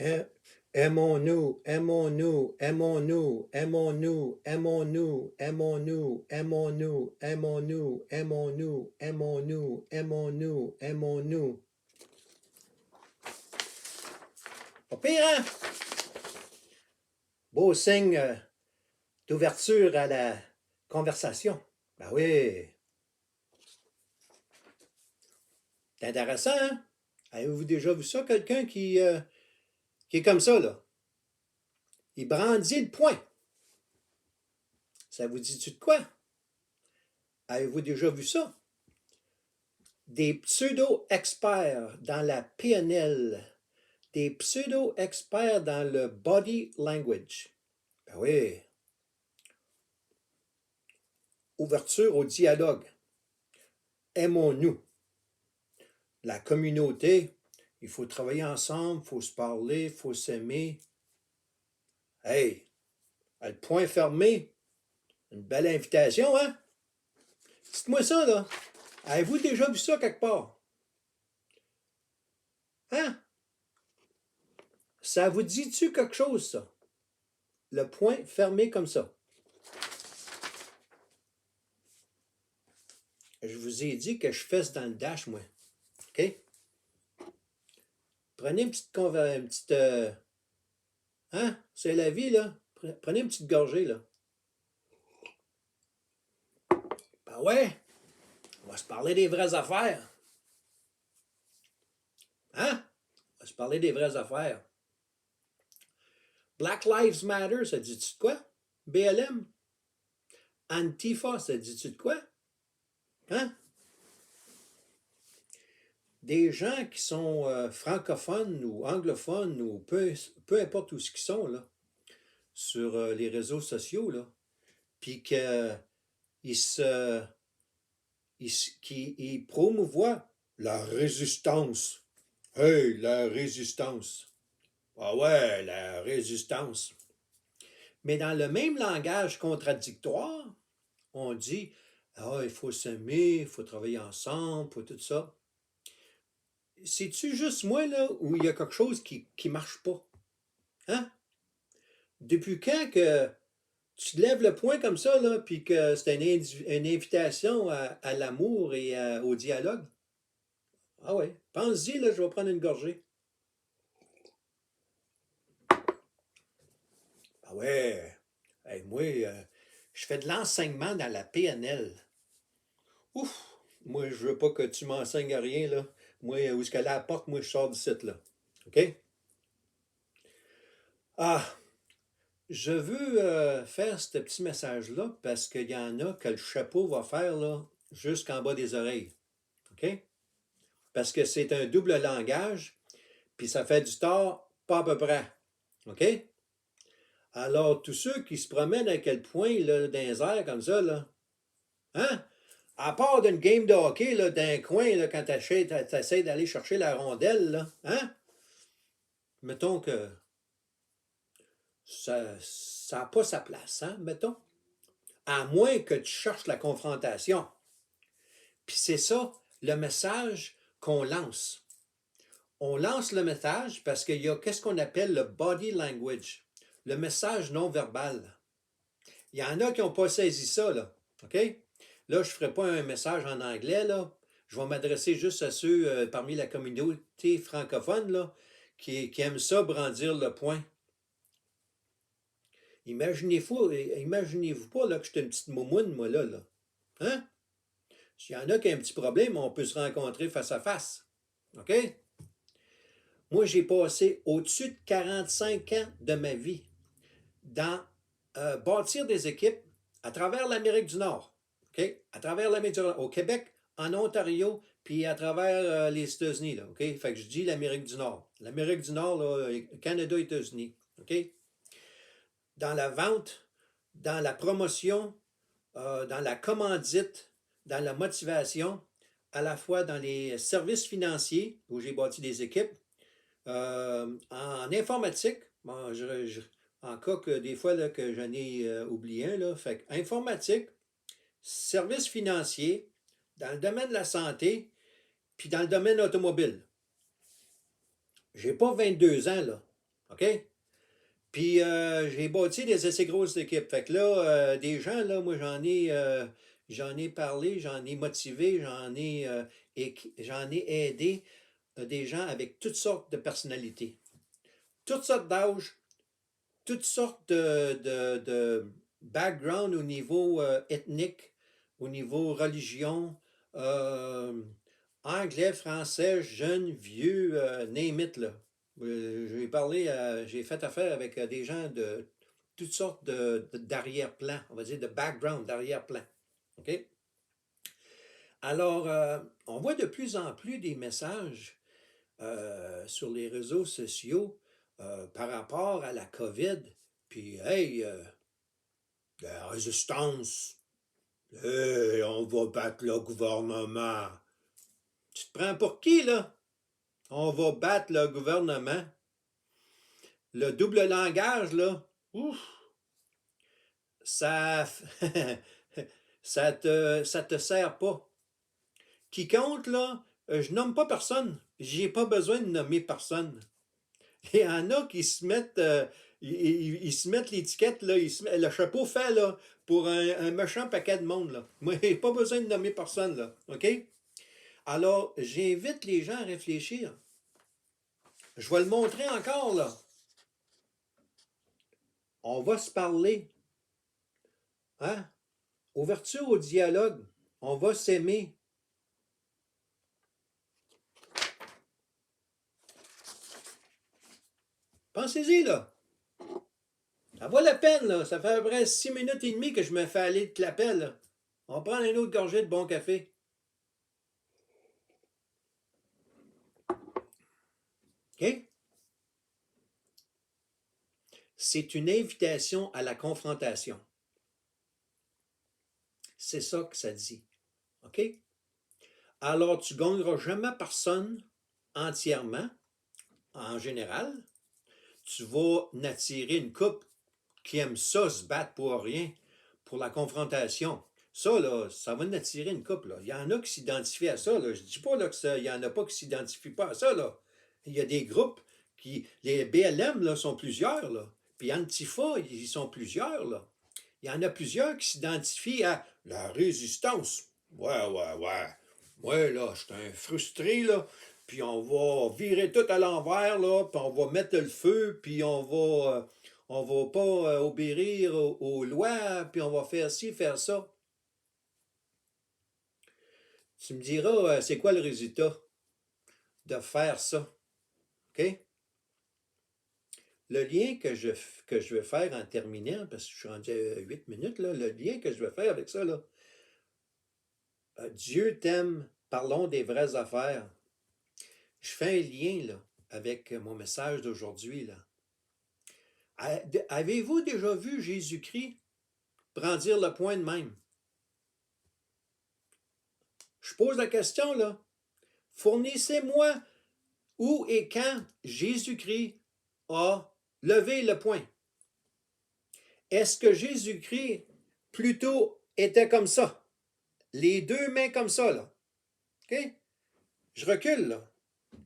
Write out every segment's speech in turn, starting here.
A- Aimons-nous, aimons-nous, aimons-nous, aimons-nous, aimons-nous, aimons-nous, aimons-nous, aimons-nous, aimons-nous, aimons-nous, aimons-nous, aimons-nous. Pas pire, hein? Beau signe d'ouverture à la conversation. Ben oui. C'est intéressant, hein? Avez-vous déjà vu ça, quelqu'un qui est comme ça, là? Il brandit le poing. Ça vous dit-tu de quoi? Avez-vous déjà vu ça? Des pseudo-experts dans la PNL, des pseudo-experts dans le body language. Ben oui. Ouverture au dialogue. Aimons-nous. La communauté, il faut travailler ensemble, il faut se parler, il faut s'aimer. Hey, le point fermé, une belle invitation, hein? Dites-moi ça, là. Avez-vous déjà vu ça quelque part? Hein? Ça vous dit-tu quelque chose, ça? Le point fermé comme ça. Je vous ai dit que je fesse dans le dash, moi. OK? Prenez une petite hein? C'est la vie, là. Prenez une petite gorgée, là. Ben ouais, on va se parler des vraies affaires. Hein? On va se parler des vraies affaires. Black Lives Matter, ça dit-tu de quoi? BLM? Antifa, ça dit-tu de quoi? Hein? Des gens qui sont francophones ou anglophones ou peu importe où ce qu'ils sont, là, sur les réseaux sociaux, là, puis qu'ils ils promouvoient la résistance. Hey, la résistance. Ah ouais, la résistance. Mais dans le même langage contradictoire, on dit ah, il faut s'aimer, il faut travailler ensemble, il faut tout ça. C'est-tu juste moi, là, où il y a quelque chose qui ne marche pas? Hein? Depuis quand que tu te lèves le poing comme ça, là, puis que c'est une invitation à l'amour et au dialogue? Ah ouais, pense-y, là, je vais prendre une gorgée. Ah ouais, hey, moi, je fais de l'enseignement dans la PNL. Ouf, moi, je veux pas que tu m'enseignes rien, là. Moi, où est-ce qu'elle apporte, moi, je sors du site, là. OK? Ah, je veux faire ce petit message-là parce qu'il y en a que le chapeau va faire, là, jusqu'en bas des oreilles. OK? Parce que c'est un double langage, puis ça fait du tort, pas à peu près. OK? Alors, tous ceux qui se promènent à quel point, là, dans les airs comme ça, là, hein? À part d'une game de hockey, là, d'un coin, là, quand tu essaies d'aller chercher la rondelle, là, hein? Mettons que ça n'a pas sa place, hein, mettons. À moins que tu cherches la confrontation. Puis c'est ça, le message qu'on lance. On lance le message parce qu'il y a qu'est-ce qu'on appelle le body language, le message non verbal. Il y en a qui n'ont pas saisi ça, là. OK? Là, je ne ferai pas un message en anglais, là. Je vais m'adresser juste à ceux parmi la communauté francophone, là, qui aiment ça, brandir le poing. Imaginez-vous pas là, que je suis une petite moumoune, moi, là. Hein? S'il y en a qui ont un petit problème, on peut se rencontrer face à face. OK? Moi, j'ai passé au-dessus de 45 ans de ma vie dans bâtir des équipes à travers l'Amérique du Nord. OK? À travers l'Amérique du Nord, au Québec, en Ontario, puis à travers les États-Unis. Là, OK? Fait que je dis l'Amérique du Nord. L'Amérique du Nord, là, Canada, États-Unis. OK? Dans la vente, dans la promotion, dans la commandite, dans la motivation, à la fois dans les services financiers, où j'ai bâti des équipes, en informatique, bon, en cas que des fois là, que j'en ai oublié un, là, fait informatique, services financiers, dans le domaine de la santé, puis dans le domaine automobile. J'ai pas 22 ans, là. OK? Puis j'ai bâti des assez grosses équipes. Fait que là, des gens, là, moi j'en ai parlé, j'en ai motivé, j'en ai aidé des gens avec toutes sortes de personnalités, toutes sortes d'âges, toutes sortes de background au niveau ethnique, au niveau religion, euh, anglais, français, jeune, vieux, name it, là. J'ai fait affaire avec des gens de toutes sortes d'arrière-plan, on va dire de background, d'arrière-plan. OK? Alors, on voit de plus en plus des messages sur les réseaux sociaux par rapport à la COVID. Puis, hey, la résistance, hey, on va battre le gouvernement. Tu te prends pour qui, là? On va battre le gouvernement. Le double langage, là, ouf, ça, ça te sert pas. Qui compte, là, je nomme pas personne. J'ai pas besoin de nommer personne. Il y en a qui se mettent, ils se mettent l'étiquette, là, le chapeau fait, là, pour un méchant paquet de monde, là. Moi, j'ai pas besoin de nommer personne, là. OK? Alors, j'invite les gens à réfléchir. Je vais le montrer encore, là. On va se parler. Hein? Ouverture au dialogue. On va s'aimer. Pensez-y, là. Ça vaut la peine, là. Ça fait à peu près 6 minutes et demie que je me fais aller de clapet, là. On prend une autre gorgée de bon café. OK? C'est une invitation à la confrontation. C'est ça que ça dit. OK? Alors, tu ne gagneras jamais personne entièrement, en général. Tu vas attirer une couple qui aime ça, se battre pour rien, pour la confrontation. Ça, là, ça va en attirer une couple. Là. Il y en a qui s'identifient à ça. Là. Je ne dis pas là, qu'il n'y en a pas qui ne s'identifient pas à ça. Là. Il y a des groupes qui. Les BLM là, sont plusieurs. Là. Puis Antifa, ils sont plusieurs. Là. Il y en a plusieurs qui s'identifient à la résistance. Ouais, ouais, ouais. Ouais, là, je suis un frustré, là. Puis on va virer tout à l'envers, là. Puis on va mettre le feu, puis on va pas obéir aux lois, puis on va faire ci, faire ça. Tu me diras, c'est quoi le résultat de faire ça? OK? Le lien que je vais faire en terminant, parce que je suis rendu à 8 minutes, là, le lien que je vais faire avec ça, là, Dieu t'aime, parlons des vraies affaires. Je fais un lien là, avec mon message d'aujourd'hui. Avez-vous déjà vu Jésus-Christ brandir le poing de même? Je pose la question là. Fournissez-moi où et quand Jésus-Christ a levé le poing. Est-ce que Jésus-Christ plutôt était comme ça? Les deux mains comme ça, là. OK? Je recule, là.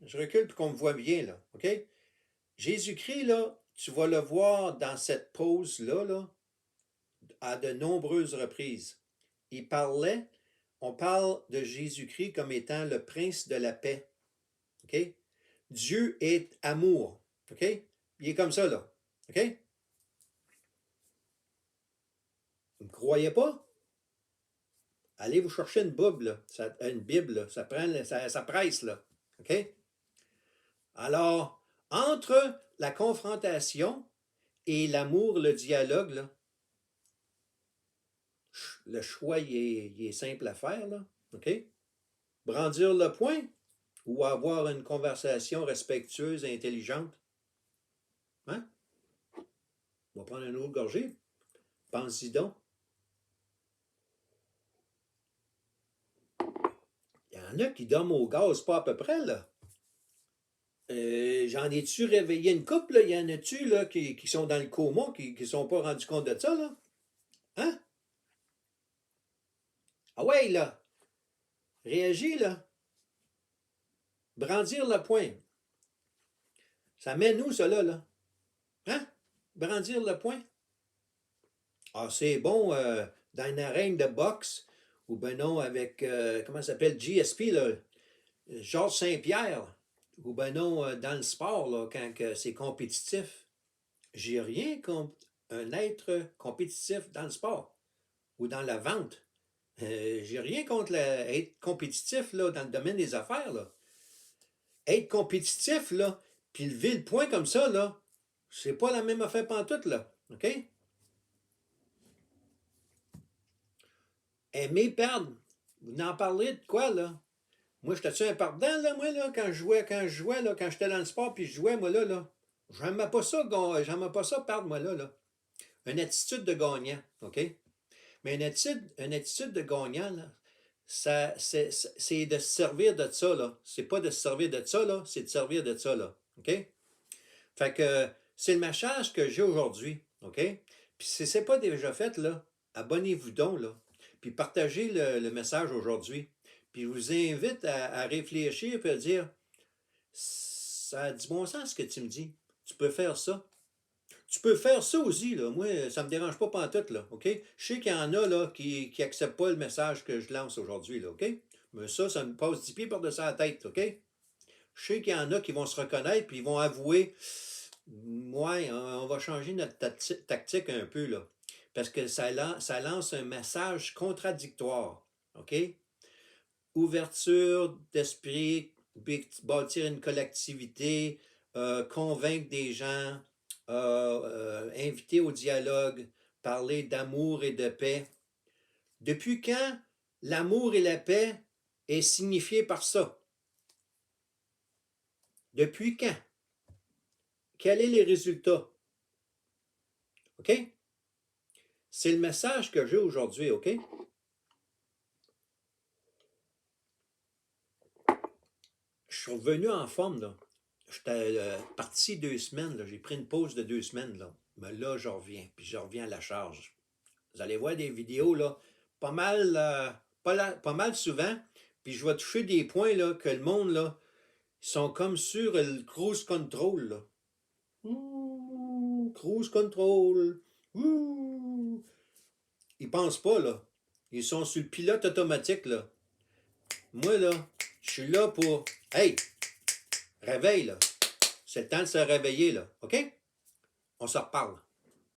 Je recule pour qu'on me voit bien, là. OK? Jésus-Christ, là, tu vas le voir dans cette pose-là, là, à de nombreuses reprises. Il parlait, on parle de Jésus-Christ comme étant le prince de la paix. OK? Dieu est amour. OK? Il est comme ça, là. OK? Vous ne me croyez pas? Allez vous chercher une Bible, là. Ça presse, là. OK? Alors, entre la confrontation et l'amour, le dialogue, là, le choix, il est simple à faire, là. OK? Brandir le poing ou avoir une conversation respectueuse et intelligente? Hein? On va prendre un autre gorgée. Pense-y donc. Il y en a qui dorment au gaz, pas à peu près, là. J'en ai-tu réveillé une couple, là? Il y en a-tu, là, qui sont dans le coma, qui ne sont pas rendus compte de ça, là? Hein? Ah ouais, là. Réagis, là. Brandir le poing. Ça mène où, ça, là? Hein? Brandir le poing. Ah, c'est bon dans une arène de boxe, ou ben non, avec, comment ça s'appelle, GSP, là, Georges Saint-Pierre, ou ben non, dans le sport, là, quand c'est compétitif. J'ai rien contre un être compétitif dans le sport ou dans la vente. J'ai rien contre être compétitif là, dans le domaine des affaires. Là. Être compétitif, là, puis lever le point comme ça, là, c'est pas la même affaire pantoute, là. OK? Aimer perdre. Vous n'en parlez de quoi, là? Moi, j'étais-tu un perdant, là, moi, là, quand je jouais, là, quand j'étais dans le sport, puis je jouais, moi, là. J'aimais pas ça perdre, moi, là. Une attitude de gagnant, OK? Mais une attitude de gagnant, là, c'est de se servir de ça, là. C'est pas de se servir de ça, là, c'est de servir de ça, là. OK? Fait que c'est le message que j'ai aujourd'hui, OK? Puis si c'est pas déjà fait, là, abonnez-vous donc, là. Puis partagez le message aujourd'hui. Puis je vous invite à réfléchir et à dire, ça a du bon sens ce que tu me dis. Tu peux faire ça. Tu peux faire ça aussi, là. Moi, ça me dérange pas pantoute, là, OK? Je sais qu'il y en a, là, qui acceptent pas le message que je lance aujourd'hui, là, OK? Mais ça me passe 10 pieds par-dessus la tête, OK? Je sais qu'il y en a qui vont se reconnaître puis ils vont avouer, ouais, on va changer notre tactique un peu, là. Parce que ça lance un message contradictoire, OK? Ouverture d'esprit, bâtir une collectivité, convaincre des gens, inviter au dialogue, parler d'amour et de paix. Depuis quand l'amour et la paix est signifié par ça? Depuis quand? Quels sont les résultats? OK? C'est le message que j'ai aujourd'hui, OK? Je suis revenu en forme, là. J'étais parti 2 semaines, là. J'ai pris une pause de 2 semaines, là. Mais là, je reviens, puis je reviens à la charge. Vous allez voir des vidéos, là, pas mal, pas mal souvent, puis je vais toucher des points, là, que le monde, là, ils sont comme sur le cruise control, là. Ouh, cruise control. Ouh. Ils pensent pas, là. Ils sont sur le pilote automatique, là. Moi, là, je suis là pour... Hey, réveille, là. C'est le temps de se réveiller, là. OK? On se reparle.